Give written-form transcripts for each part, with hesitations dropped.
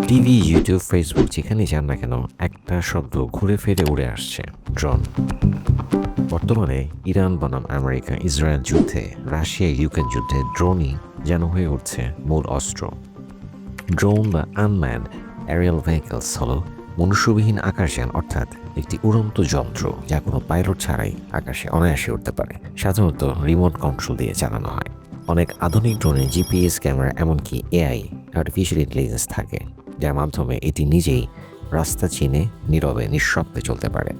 TV, YouTube, Facebook যেখানেই যান না কেন একটা শব্দ ঘুরে ফিরে উড়ে আসছে, ড্রোন। বর্তমানে ইরান বনাম আমেরিকা ইসরায়েল যুদ্ধে, রাশিয়া ইউক্রেন যুদ্ধে ড্রোনই যেন হয়ে উঠছে মূল অস্ত্র। ড্রোন বা আনম্যান্ড অ্যারিয়াল ভেহিকলস হল মনুষ্যবিহীন আকাশযান, অর্থাৎ একটি উড়ন্ত যন্ত্র যা কোনো পাইলট ছাড়াই আকাশে অনায়াসে উঠতে পারে। সাধারণত রিমোট কন্ট্রোল দিয়ে চালানো হয়। অনেক আধুনিক ড্রোনে জিপিএস ক্যামেরা, এমনকি এআই আর্টিফিশিয়াল ইন্টেলিজেন্স থাকে, যার মাধ্যমে এটি নিজেই রাস্তা চিনে নীরবে নিঃশব্দে চলতে পারে।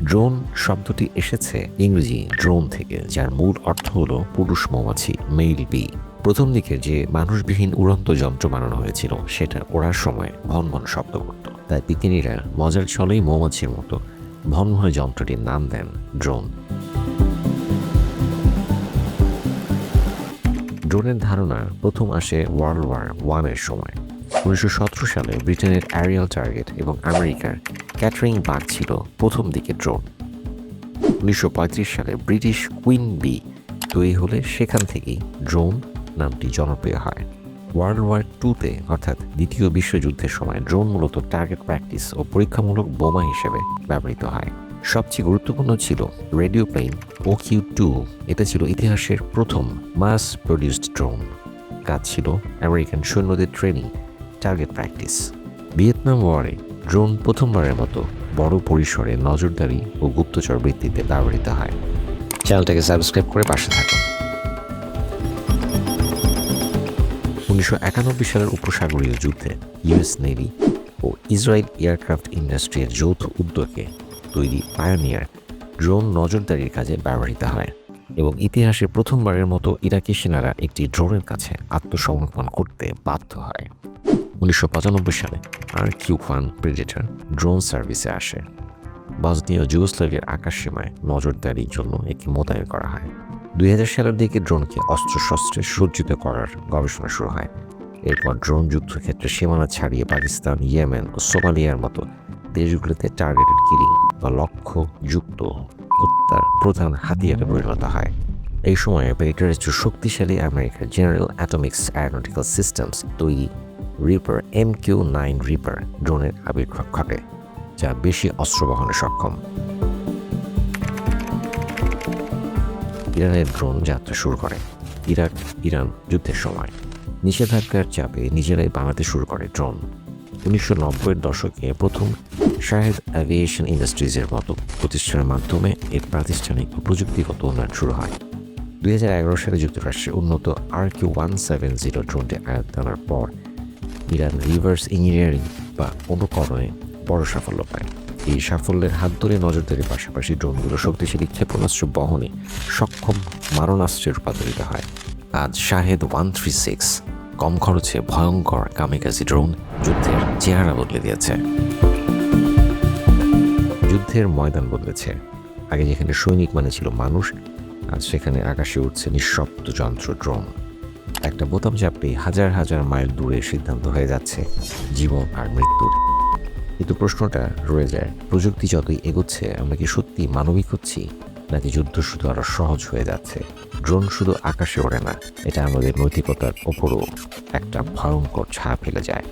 ড্রোন শব্দটি এসেছে ইংরেজি ড্রোন থেকে, যার মূল অর্থ হলো পুরুষ মৌমাছি, মেল বি। প্রথম দিকে যে মানুষবিহীন উড়ন্ত যন্ত্র বানানো হয়েছিল সেটা ওড়ার সময় ভন ভন শব্দ করত, তাই বিজ্ঞানীরা মজার ছলেই মৌমাছির মতো ভন ভন যন্ত্রটির নাম দেন ড্রোন। ড্রোনের ধারণা প্রথম আসে ওয়ার্ল্ড ওয়ার I সময়। 1917 সালে ব্রিটেনের অ্যারিয়াল টার্গেট এবং আমেরিকার ক্যাটারিং বাগ ছিল প্রথম দিকে ড্রোন। 1935 সালে ব্রিটিশ কুইন বি তৈরি হলে সেখান থেকেই ড্রোন নামটি জনপ্রিয় হয়। ওয়ার্ল্ড ওয়ার II-তে, অর্থাৎ দ্বিতীয় বিশ্বযুদ্ধের সময় ড্রোন মূলত টার্গেট প্র্যাকটিস ও পরীক্ষামূলক বোমা হিসেবে ব্যবহৃত হয়। সবচেয়ে গুরুত্বপূর্ণ ছিল রেডিও প্লেন OQ-2। এটা ছিল ইতিহাসের প্রথম মাস প্রডিউসড ড্রোন। কাজ ছিল আমেরিকান সৈন্যদের ট্রেনিং, টার্গেট প্র্যাকটিস। ভিয়েতনাম ওয়ারে ড্রোন প্রথমবারের মতো বড় পরিসরে নজরদারি ও গুপ্তচর বৃত্তিতে ব্যবহৃত হয়। চ্যানেলটাকে সাবস্ক্রাইব করে পাশে থাকুন। 1991 সালের উপসাগরীয় যুদ্ধে ইউএস নেভি ও ইসরায়েল এয়ারক্রাফট ইন্ডাস্ট্রির যৌথ উদ্যোগে তৈরি পায়োনিয়ার ড্রোন নজরদারির কাজে ব্যবহৃত হয় এবং ইতিহাসে প্রথমবারের মতো ইরাকি সেনারা একটি ড্রোনের কাছে আত্মসমর্পণ করতে বাধ্য হয়। 1995 সালে RQ-1 প্রেডেটর ড্রোন সার্ভিসে আসে। বসনিয়া ও যুগোস্লাভিয়ার আকাশসীমায় নজরদারির জন্য একে মোতায়েন করা হয়। 2000 সালের দিকে ড্রোনকে অস্ত্রশস্ত্রে সজ্জিত করার গবেষণা শুরু হয়। এরপর ড্রোন যুদ্ধক্ষেত্রে সীমানা ছাড়িয়ে পাকিস্তান, ইয়েমেন ও সোমালিয়ার মতো দেশগুলোতে টার্গেটেড কিলিং বা লক্ষ্যযুক্ত হত্যার প্রধান হাতিয়ারে পরিণত হয়। এই সময়ে বেটারের শক্তিশালী আমেরিকার জেনারেল অ্যাটমিক্স অ্যারোনটিক্যাল সিস্টেমস তৈরি রিপার MQ-9 রিপার ড্রোনের আবির্ভাব ঘটে, যা বেশি অস্ত্র বহনে সক্ষম। ইরানের ড্রোন যাত্রা শুরু করে ইরাক ইরান যুদ্ধের সময়। নিষেধাজ্ঞার চাপে নিজেরাই বানাতে শুরু করে ড্রোন। 1990-এর দশকে প্রথম শাহেদ অ্যাভিয়েশন ইন্ডাস্ট্রিজের মতো প্রতিষ্ঠানের মাধ্যমে এর প্রাতিষ্ঠানিক ও প্রযুক্তিগত উন্নয়ন শুরু হয়। 2011 সালে যুক্তরাষ্ট্রের উন্নত RQ-170 ড্রোনটি আয়ত্ত আনার পর ইরান রিভার্স ইঞ্জিনিয়ারিং বা অনুকরণে বড় সাফল্য পায়। এই সাফল্যের হাত ধরে নজরদারির পাশাপাশি ড্রোনগুলো শক্তিশালী ক্ষেপণাস্ত্র বহনে সক্ষম মারণাস্ত্রে রূপান্তরিত হয়। আজ শাহেদ 136 কম খরচে ভয়ঙ্কর কামিকাজি ড্রোন যুদ্ধের চেহারা বদলে দিয়েছে। যুদ্ধের ময়দান বদলেছে। আগে যেখানে সৈনিক মানে ছিল মানুষ, আজ সেখানে আকাশে উঠছে নিঃশব্দ যন্ত্র ড্রোন। একটা বোতাম চাপলেই হাজার হাজার মাইল দূরে সিদ্ধান্ত হয়ে যাচ্ছে জীবন আর মৃত্যুর। কিন্তু প্রশ্নটা রয়ে যায়, প্রযুক্তি যতই এগোচ্ছে আমরা কি সত্যি মানবিক হচ্ছি, নাকি যুদ্ধ শুধু আরো সহজ হয়ে যাচ্ছে? ড্রোন শুধু আকাশে ওড়ে না, এটা আমাদের নৈতিকতার ওপরও একটা ভয়ঙ্কর ছাপ ফেলে যায়।